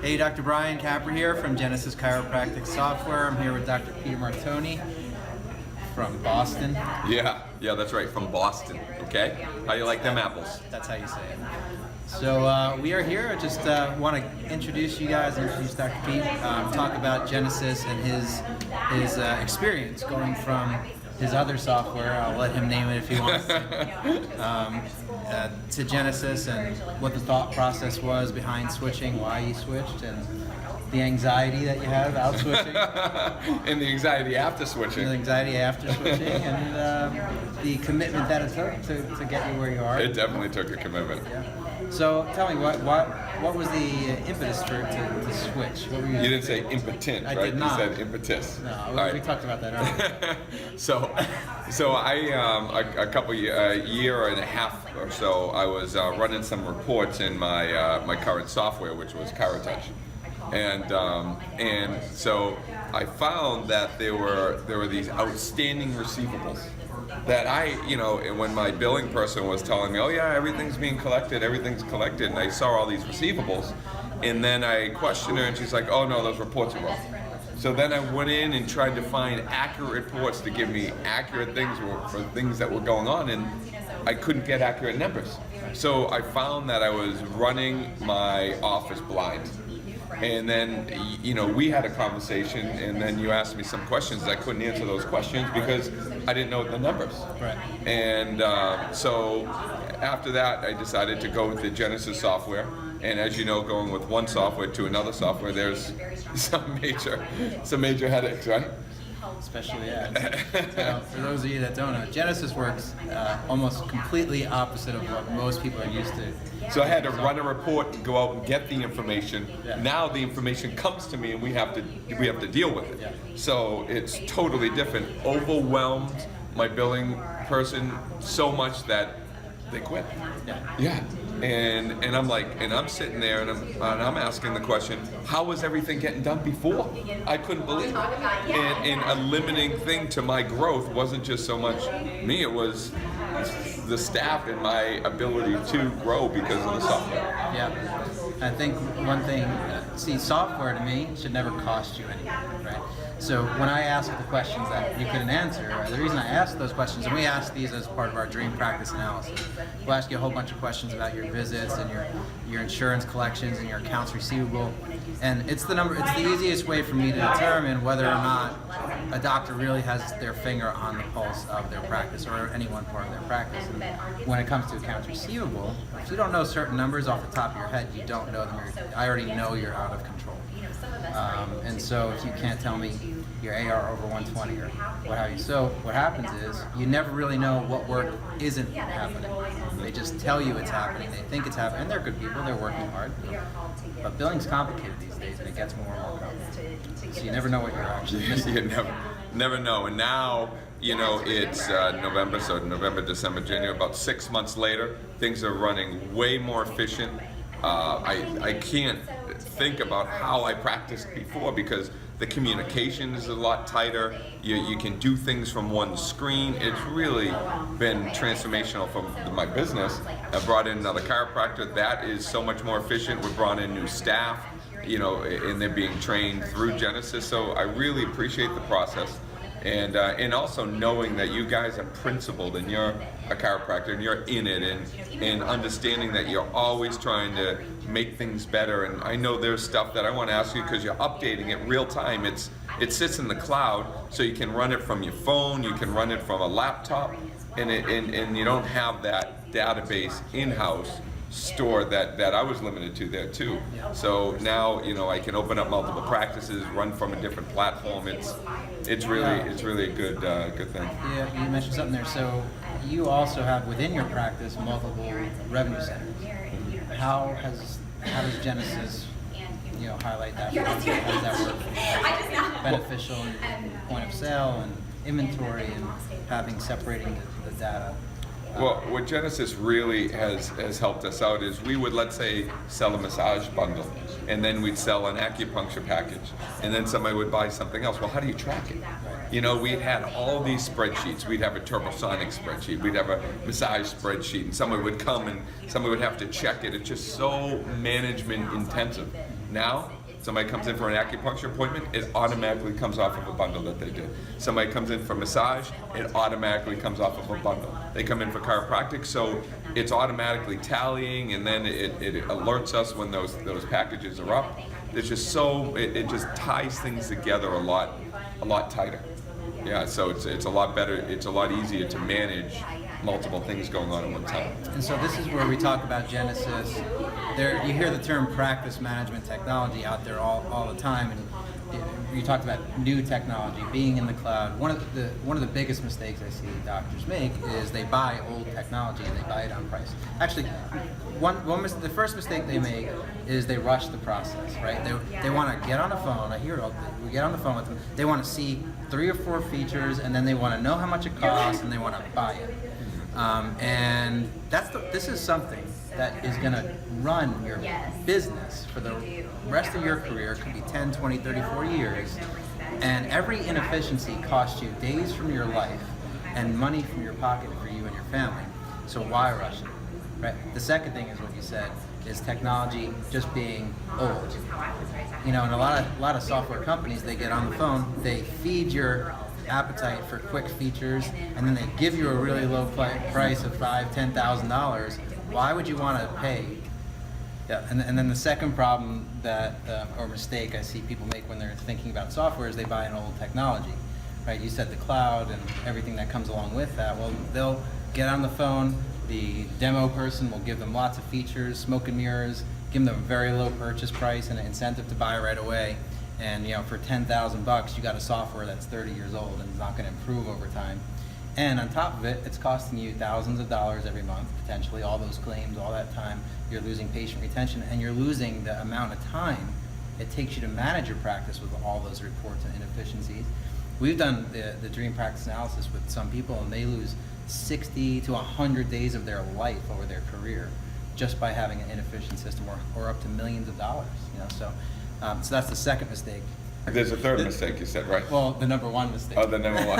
Hey, Dr. Brian Capra here from Genesis Chiropractic Software. I'm here with Dr. Peter Martone from Boston. Yeah, that's right, from Boston, okay? How you like them apples? That's how you say it. So we are here. I just want to introduce you guys, introduce Dr. Pete, talk about Genesis and his experience going from his other software, I'll let him name it if he wants to Genesis, and what the thought process was behind switching, why you switched, and the anxiety that you had about switching. And the anxiety after switching. And the anxiety after switching, and the commitment that it took to get you where you are. It definitely took a commitment. Yeah. So tell me, what was the impetus to switch? What were you didn't say impotent, right? I did not. You said impetus. No, we talked about that earlier. So I a couple year and a half or so, I was running some reports in my current software, which was Chiropractic. And so I found that there were these outstanding receivables that when my billing person was telling me, oh yeah, everything's collected, and I saw all these receivables, and then I questioned her, and she's like, oh no, those reports are wrong. So then I went in and tried to find accurate reports to give me accurate things for things that were going on, and I couldn't get accurate numbers. So I found that I was running my office blind. And then, we had a conversation, and then you asked me some questions. I couldn't answer those questions because I didn't know the numbers. Right. And so after that, I decided to go with the Genesis software. And as you know, going with one software to another software, there's some major headaches, right? Especially, so for those of you that don't know, Genesis works almost completely opposite of what most people are used to. So I had to run a report and go out and get the information. Yeah. Now the information comes to me and we have to deal with it. Yeah. So it's totally different. Overwhelmed my billing person so much that they quit. Yeah. And I'm like, and I'm sitting there and I'm asking the question, how was everything getting done before? I couldn't believe it. And a limiting thing to my growth wasn't just so much me, it was the staff and my ability to grow because of the software. Yeah. I think one thing, software to me should never cost you anything, right? So when I ask the questions that you couldn't answer, the reason I ask those questions, and we ask these as part of our dream practice analysis, we'll ask you a whole bunch of questions about your visits and your insurance collections and your accounts receivable, and it's the easiest way for me to determine whether or not a doctor really has their finger on the pulse of their practice or any one part of their practice. And when it comes to accounts receivable, if you don't know certain numbers off the top of your head, you don't know them. I already know you're out of control. And so if you can't tell me your AR over 120 or what have you, so what happens is you never really know what work isn't happening. They just tell you it's happening, they think it's happening, and they're good people, they're working hard. But billing's complicated these days, and it gets more and more complicated. So you never know what you're actually missing. You never know. And now, it's November, so November, December, January, about 6 months later, things are running way more efficient. I can't think about how I practiced before because the communication is a lot tighter. You can do things from one screen. It's really been transformational for my business. I brought in another chiropractor. That is so much more efficient. We brought in new staff, and they're being trained through Genesis. So I really appreciate the process. And also knowing that you guys are principled and you're a chiropractor and you're in it and understanding that you're always trying to make things better. And I know there's stuff that I want to ask you because you're updating it real time. It sits in the cloud, so you can run it from your phone, you can run it from a laptop, and you don't have that database in-house store that I was limited to there too. So now I can open up multiple practices, run from a different platform. It's really a good thing. Yeah, you mentioned something there. So you also have within your practice multiple revenue centers. How does Genesis highlight that? How does that work? Beneficial in point of sale and inventory and separating the data. Well, what Genesis really has helped us out is we would, let's say, sell a massage bundle, and then we'd sell an acupuncture package, and then somebody would buy something else. Well, how do you track it? We'd had all these spreadsheets. We'd have a turbosonic spreadsheet. We'd have a massage spreadsheet, and somebody would come and somebody would have to check it. It's just so management intensive. Now, somebody comes in for an acupuncture appointment, it automatically comes off of a bundle that they did. Somebody comes in for massage, it automatically comes off of a bundle. They come in for chiropractic, so it's automatically tallying, and then it alerts us when those packages are up. It's just it just ties things together a lot tighter. Yeah, so it's a lot better. It's a lot easier to manage multiple things going on at one time. And so this is where we talk about Genesis. There, you hear the term practice management technology out there all the time, and you talked about new technology being in the cloud. One of the biggest mistakes I see doctors make is they buy old technology and they buy it on price. Actually, the first mistake they make is they rush the process, right? They want to get on the phone. I hear it all. We get on the phone with them. They want to see 3 or 4 features, and then they want to know how much it costs, and they want to buy it. And this is something that is going to run your business for the rest of your career. It could be 10, 20, 30, 40 years. And every inefficiency costs you days from your life and money from your pocket for you and your family. So why rush it? Right? The second thing is what you said, is technology just being old. You know, and a lot of software companies, they get on the phone, they feed your appetite for quick features, and then they give you a really low price of $5,000, $10,000. Why would you want to pay? Yeah, and then the second problem that or mistake I see people make when they're thinking about software is they buy an old technology, right? You said the cloud and everything that comes along with that. Well, they'll get on the phone. The demo person will give them lots of features, smoke and mirrors, give them a very low purchase price and an incentive to buy right away. And you know, for $10,000, you got a software that's 30 years old and is not going to improve over time. And on top of it, it's costing you thousands of dollars every month, potentially, all those claims, all that time. You're losing patient retention, and you're losing the amount of time it takes you to manage your practice with all those reports and inefficiencies. We've done the dream practice analysis with some people, and they lose 60 to 100 days of their life over their career just by having an inefficient system, or up to millions of dollars. You know, so that's the second mistake. There's a third mistake you said, right? Well, the number one mistake. Oh, the number one.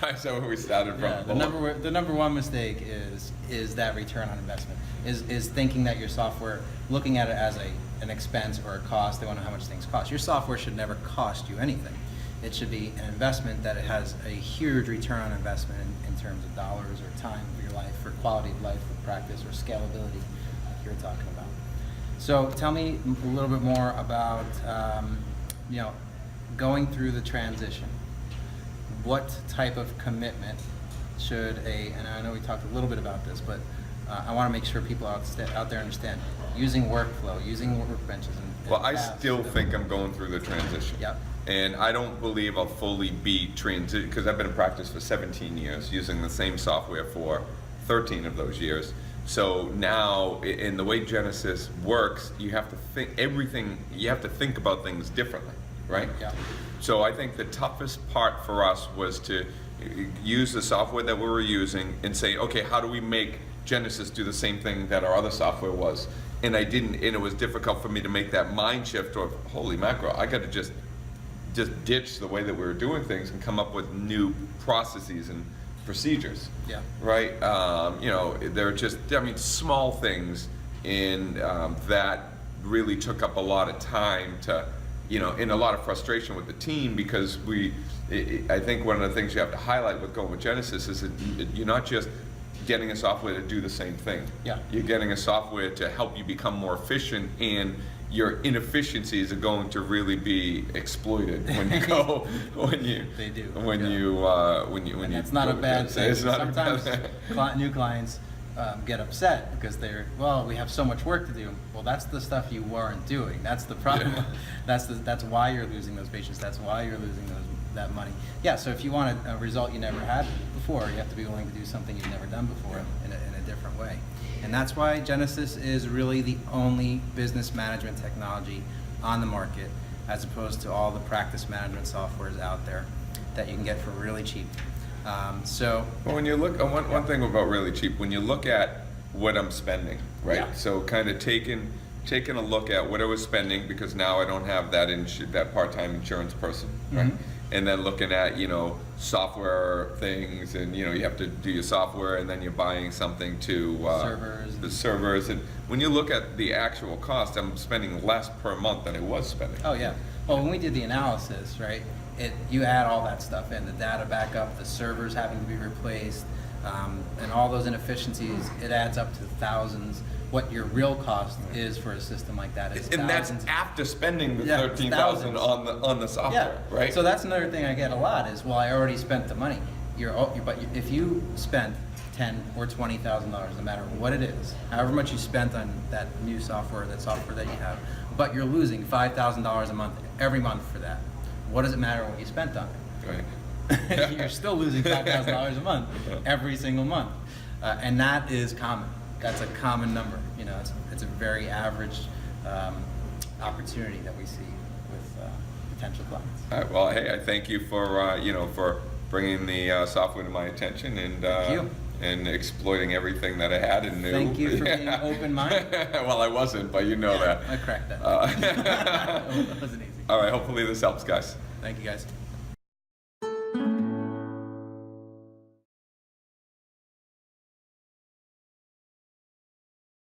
That's where we started from. Yeah, the number one mistake is that return on investment. Is thinking that your software, looking at it as an expense or a cost. They want to know how much things cost. Your software should never cost you anything. It should be an investment that it has a huge return on investment in terms of dollars or time of your life, for quality of life, for practice, or scalability, like you're talking about. So tell me a little bit more about going through the transition. What type of commitment should and I know we talked a little bit about this, but I want to make sure people out there understand, using workflow, using workbenches. Well, I still think I'm going through the transition. Yep. And I don't believe I'll fully be transitioned, because I've been in practice for 17 years, using the same software for 13 of those years. So now, in the way Genesis works, you have to think about things differently, right? Yeah. So I think the toughest part for us was to use the software that we were using and say, okay, how do we make Genesis do the same thing that our other software was? And it was difficult for me to make that mind shift of, holy mackerel, I got to just ditch the way that we were doing things and come up with new processes and procedures. Yeah. Right? They're just, small things that really took up a lot of time to, and a lot of frustration with the team, because I think one of the things you have to highlight with going with Genesis is that you're not just getting a software to do the same thing. Yeah. You're getting a software to help you become more efficient, and your inefficiencies are going to really be exploited when you go They do. And that's not a bad thing. It's not Sometimes a bad new clients get upset because we have so much work to do. Well, that's the stuff you weren't doing. That's the problem. Yeah. That's why you're losing those patients. That's why you're losing that money. Yeah, so if you want a result you never had before, you have to be willing to do something you've never done before in a different way. And that's why Genesis is really the only business management technology on the market, as opposed to all the practice management softwares out there that you can get for really cheap. Well, when you look, one thing about really cheap, when you look at what I'm spending, right? Yeah. So kind of taking a look at what I was spending, because now I don't have that part-time insurance person, right? Mm-hmm. and then looking at, you know, software things, and you know, you have to do your software, and then you're buying something to Servers. the servers. And when you look at the actual cost, I'm spending less per month than I was spending. Oh yeah. Well, when we did the analysis, right, you add all that stuff in, the data backup, the servers having to be replaced, and all those inefficiencies, it adds up to thousands. What your real cost is for a system like that is And that's thousands. after spending the Yeah, 13,000 thousands. on the software, right? So that's another thing I get a lot is, well, I already spent the money. But if you spent $10,000 or $20,000, no matter what it is, however much you spent on that new software, that software that you have, but you're losing $5,000 a month every month for that. What does it matter what you spent on it? Right. You're still losing $5,000 a month every single month, and that is common. That's a common number. You know, it's a very average opportunity that we see with potential clients. All right, well, hey, I thank you for you know, for bringing the software to my attention, and Thank you. and exploiting everything that I had and knew. Thank you for being open-minded. Well, I wasn't, but you know that. I cracked that. It wasn't easy. All right, hopefully this helps, guys. Thank you, guys.